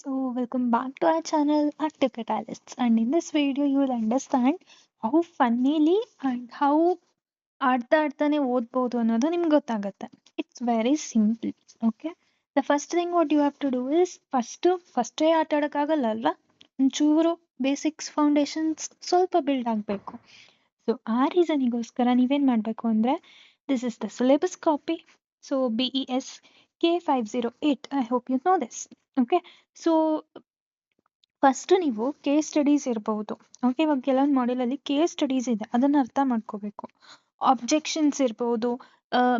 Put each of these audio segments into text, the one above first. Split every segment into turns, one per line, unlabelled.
So, welcome back to our channel, Active Catalysts. And in this video, you will understand how funnily and how ಆಡ್ತಾನೆ ಓದ್ಬೋದು ಅನ್ನೋದು ನಿಮ್ಗೆ ಗೊತ್ತಾಗುತ್ತೆ. It's very simple. Okay, the first thing what you have to do is ಫಸ್ಟೇ ಆಟ ಆಡೋಕ್ಕಾಗಲ್ಲ ಅಲ್ವಾ, ಒಂಚೂರು ಬೇಸಿಕ್ಸ್ ಫೌಂಡೇಶನ್ಸ್ ಸ್ವಲ್ಪ ಬಿಲ್ಡ್ ಆಗಬೇಕು. ಸೊ ಆ ರೀಸನಿಗೋಸ್ಕರ ನೀವೇನು ಮಾಡಬೇಕು ಅಂದರೆ, this is the syllabus copy. So BES K508, I hope you know this. Okay, so first ನೀವು ಕೇಸ್ ಸ್ಟಡೀಸ್ ಇರಬಹುದು. ಓಕೆ, ಇವಾಗ ಕೆಲವೊಂದು ಮಾಡ್ಯೂಲಲ್ಲಿ ಕೇಸ್ ಸ್ಟಡೀಸ್ ಇದೆ, ಅದನ್ನು ಅರ್ಥ ಮಾಡ್ಕೋಬೇಕು. ಆಬ್ಜೆಕ್ಷನ್ಸ್ ಇರ್ಬೋದು,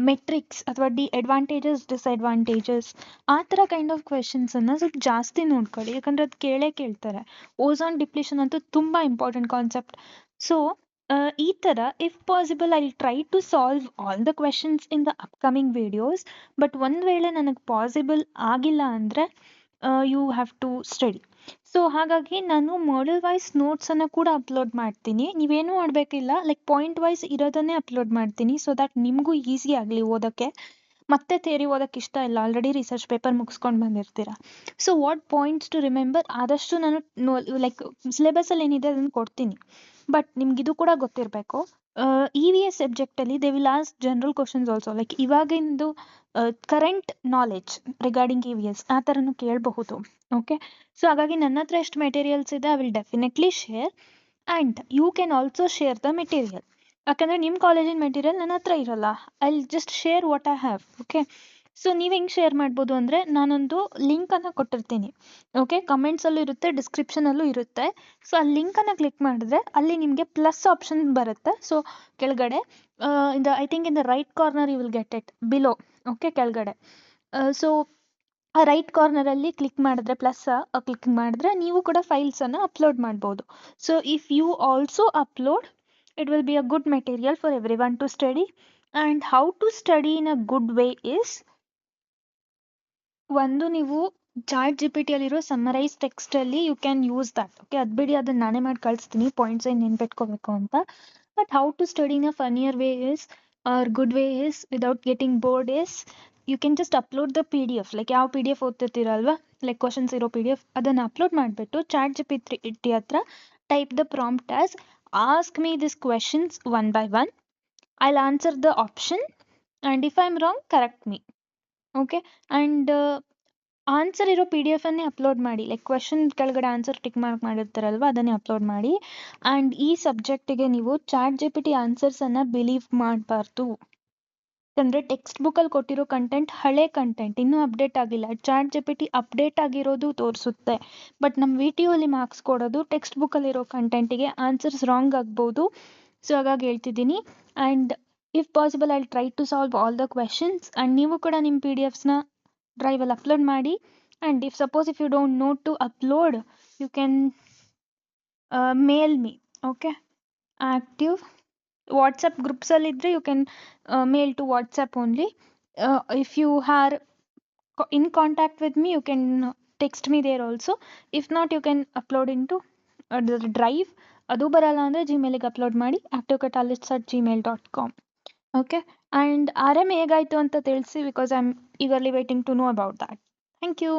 ಮೆಟ್ರಿಕ್ಸ್ ಅಥವಾ ಅಡ್ವಾಂಟೇಜಸ್ ಡಿಸ್ಅಡ್ವಾಂಟೇಜಸ್, ಆ ಥರ ಕೈಂಡ್ ಆಫ್ ಕ್ವೆಶನ್ಸನ್ನು ಸ್ವಲ್ಪ ಜಾಸ್ತಿ ನೋಡ್ಕೊಳ್ಳಿ, ಯಾಕಂದರೆ ಅದು ಕೇಳ್ತಾರೆ. ಓಝೋನ್ ಡಿಪ್ಲೀಷನ್ ಅಂತೂ ತುಂಬ ಇಂಪಾರ್ಟೆಂಟ್ ಕಾನ್ಸೆಪ್ಟ್. ಸೊ ಈ ಥರ if possible I try to solve all the questions in the upcoming videos. But ಒಂದು ವೇಳೆ ನನಗೆ ಪಾಸಿಬಲ್ ಆಗಿಲ್ಲ ಅಂದರೆ you have to study. So ಹಾಗಾಗಿ ನಾನು ಮಾಡೆಲ್ ವೈಸ್ ನೋಟ್ಸನ್ನು ಕೂಡ ಅಪ್ಲೋಡ್ ಮಾಡ್ತೀನಿ. ನೀವೇನೂ ಮಾಡಬೇಕಿಲ್ಲ, ಲೈಕ್ ಪಾಯಿಂಟ್ ವೈಸ್ ಇರೋದನ್ನೇ ಅಪ್ಲೋಡ್ ಮಾಡ್ತೀನಿ, ಸೊ ದ್ಯಾಟ್ ನಿಮಗೂ ಈಸಿ ಆಗಲಿ ಓದೋಕ್ಕೆ. ಮತ್ತೆ ಥಿಯರಿ ಓದೋಕ್ಕೆ ಇಷ್ಟ ಇಲ್ಲ, ಆಲ್ರೆಡಿ ರಿಸರ್ಚ್ ಪೇಪರ್ ಮುಗಿಸ್ಕೊಂಡು ಬಂದಿರ್ತೀರ. So what points to remember ಆದಷ್ಟು ನಾನು ಲೈಕ್ ಸಿಲೆಬಸಲ್ಲಿ ಏನಿದೆ ಅದನ್ನು ಕೊಡ್ತೀನಿ. ಬಟ್ ನಿಮ್ಗಿದು ಕೂಡ ಗೊತ್ತಿರಬೇಕು, EVS ಸಬ್ಜೆಕ್ಟಲ್ಲಿ they will ask general questions also, like ಇವಾಗಿಂದು ಕರೆಂಟ್ ನಾಲೆಡ್ಜ್ ರಿಗಾರ್ಡಿಂಗ್ EVS ಆ ಥರನೂ ಕೇಳಬಹುದು. ಓಕೆ, ಸೊ ಹಾಗಾಗಿ ನನ್ನ ಹತ್ರ ಎಷ್ಟು ಮೆಟೀರಿಯಲ್ಸ್ ಇದೆ I will definitely share, and you can also share the material. ಯಾಕಂದರೆ ನಿಮ್ಮ ಕಾಲೇಜಿನ ಮೆಟೀರಿಯಲ್ ನನ್ನ ಹತ್ರ ಇರಲ್ಲ, I will just share what I have. Okay, so ನೀವು ಹೆಂಗೆ ಶೇರ್ ಮಾಡ್ಬೋದು ಅಂದರೆ, ನಾನೊಂದು ಲಿಂಕನ್ನು ಕೊಟ್ಟಿರ್ತೀನಿ. ಓಕೆ, ಕಮೆಂಟ್ಸಲ್ಲೂ ಇರುತ್ತೆ, ಡಿಸ್ಕ್ರಿಪ್ಷನಲ್ಲೂ ಇರುತ್ತೆ. ಸೊ ಆ ಲಿಂಕನ್ನು ಕ್ಲಿಕ್ ಮಾಡಿದ್ರೆ ಅಲ್ಲಿ ನಿಮಗೆ ಪ್ಲಸ್ ಆಪ್ಷನ್ ಬರುತ್ತೆ. ಸೊ ಕೆಳಗಡೆ I think in the right corner you will get it below. Okay, ಕೆಳಗಡೆ ಸೊ ಆ ರೈಟ್ ಕಾರ್ನರಲ್ಲಿ ಕ್ಲಿಕ್ ಮಾಡಿದ್ರೆ ಕ್ಲಿಕ್ ಮಾಡಿದ್ರೆ ನೀವು ಕೂಡ ಫೈಲ್ಸನ್ನು ಅಪ್ಲೋಡ್ ಮಾಡ್ಬೋದು. So if you also upload, it will be a good material for everyone to study. And how to study in a good way is, ಒಂದು ನೀವು ಚಾಟ್ GPT ಅಲ್ಲಿರೋ ಸಮ್ಮರೈಸ್ ಟೆಕ್ಸ್ಟಲ್ಲಿ you can use that. Okay, ಅದು ಬಿಡಿ, ಅದನ್ನು ನಾನೇ ಮಾಡಿ ಕಳಿಸ್ತೀನಿ ಪಾಯಿಂಟ್ಸ್ ಏನು ನೆನ್ಪಿಟ್ಕೋಬೇಕು ಅಂತ. But how to study in a funnier way is or good way is without getting bored is, you can just upload the PDF, like ಯಾವ PDF ಓದ್ತಿರ್ತೀರಲ್ವಾ, ಲೈಕ್ ಕ್ವಶನ್ಸ್ ಇರೋ PDF, ಅದನ್ನು ಅಪ್ಲೋಡ್ ಮಾಡಿಬಿಟ್ಟು ಚಾಟ್ GPT ಹತ್ರ type the prompt as ask me these questions one by one, I'll answer the option, and if I'm wrong correct me. Okay, and answer ಇರೋ PDF ಅನ್ನೇ upload ಮಾಡಿ, like question ಕೆಳಗಡೆ answer tick mark ಮಾಡಿರ್ತಾರಲ್ವ ಅದನ್ನೇ upload ಮಾಡಿ. And ಈ ಸಬ್ಜೆಕ್ಟಿಗೆ ನೀವು chat GPT ಆನ್ಸರ್ಸನ್ನು believe ಮಾಡಬಾರ್ದು. ಯಾಕಂದರೆ ಟೆಕ್ಸ್ಟ್ ಬುಕ್ಕಲ್ಲಿ ಕೊಟ್ಟಿರೋ ಕಂಟೆಂಟ್ ಹಳೆ ಕಂಟೆಂಟ್, ಇನ್ನೂ ಅಪ್ಡೇಟ್ ಆಗಿಲ್ಲ. ಚಾಟ್ GPT ಅಪ್ಡೇಟ್ ಆಗಿರೋದು ತೋರಿಸುತ್ತೆ, ಬಟ್ ನಮ್ಮ VTUಲ್ಲಿ ಮಾರ್ಕ್ಸ್ ಕೊಡೋದು ಟೆಕ್ಸ್ಟ್ ಬುಕ್ಕಲ್ಲಿರೋ ಕಂಟೆಂಟಿಗೆ ಆನ್ಸರ್ಸ್ ರಾಂಗ್ ಆಗ್ಬೋದು. ಸೊ ಹಾಗಾಗಿ ಹೇಳ್ತಿದ್ದೀನಿ. And if possible I try to solve all the questions. And ನೀವು ಕೂಡ ನಿಮ್ಮ PDFsನ ಡ್ರೈವಲ್ಲಿ ಅಪ್ಲೋಡ್ ಮಾಡಿ. And if you don't know to upload, you can mail me. Okay, active WhatsApp ಗ್ರೂಪ್ಸಲ್ಲಿದ್ದರೆ you can mail to WhatsApp only. If you are in contact with me, you can text me there also. If not, you can upload into the drive. ಅದು ಬರಲ್ಲ ಅಂದರೆ ಜಿಮೇಲಿಗೆ upload ಮಾಡಿ, activecatalysts@gmail.com. Okay, and RM ಹೇಗಾಯಿತು ಅಂತ ತಿಳಿಸಿ, because I am eagerly waiting to know about that. Thank you.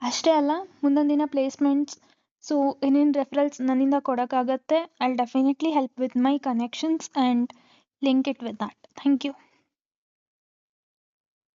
ಅಷ್ಟೇ ಅಲ್ಲ, ಮುಂದೊಂದು ದಿನ ಪ್ಲೇಸ್ಮೆಂಟ್ಸ್, ಸೊ ಏನೇನು ರೆಫರಲ್ಸ್ ನನ್ನಿಂದ ಕೊಡೋಕ್ಕಾಗತ್ತೆ, I will definitely help with my connections and link it with that. Thank you.